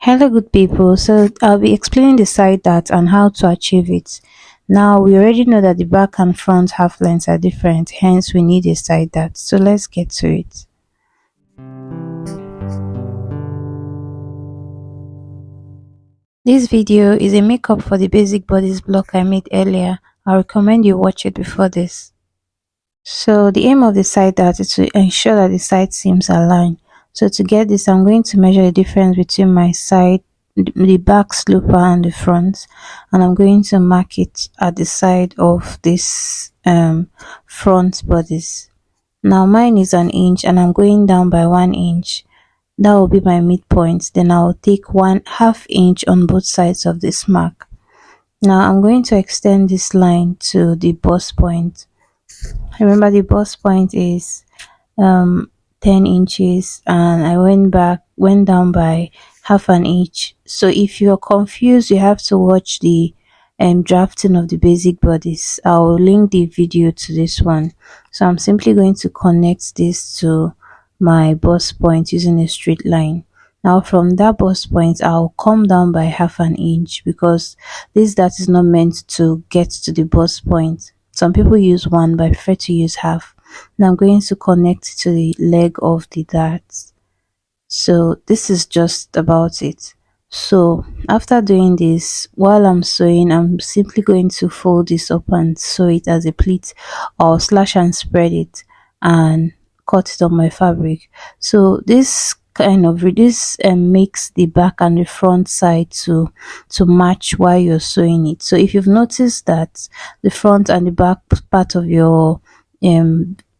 Hello, good people. So I'll be explaining the side dart and how to achieve it. Now we already know that the back and front half lengths are different, hence we need a side dart. So let's get to it. This video is a makeup for the basic bodice block I made earlier. I recommend you watch it before this. So the aim of the side dart is to ensure that the side seams align. So to get this, I'm going to measure the difference between my side, the back slooper and the front, and I'm going to mark it at the side of this front bodice. Now mine is an inch and I'm going down by 1 inch. That will be my midpoint. Then I'll take 1/2 inch on both sides of this mark. Now I'm going to extend this line to the bust point. Remember, the bust point is 10 inches, and I went down by 1/2 inch. So if you're confused, you have to watch the drafting of the basic bodice. I'll link the video to this one. So I'm simply going to connect this to my bust point using a straight line. Now from that bust point, I'll come down by 1/2 inch because this dart is not meant to get to the bust point. Some people use one, but I prefer to use half. Now I'm going to connect to the leg of the dart. So this is just about it. So after doing this, while I'm sewing, I'm simply going to fold this up and sew it as a pleat, or slash and spread it and cut it on my fabric. So this kind of this makes the back and the front side to match while you're sewing it. So if you've noticed that the front and the back part of your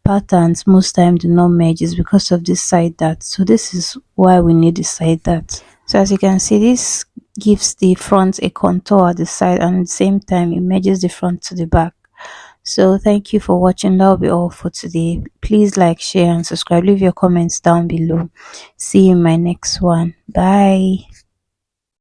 patterns most time do not merge, is because of this side dart. So this is why we need the side dart. So as you can see, this gives the front a contour at the side, and at the same time it merges the front to the back. So thank you for watching. That will be all for today. Please like, share and subscribe. Leave your comments down below. See you in my next one. Bye.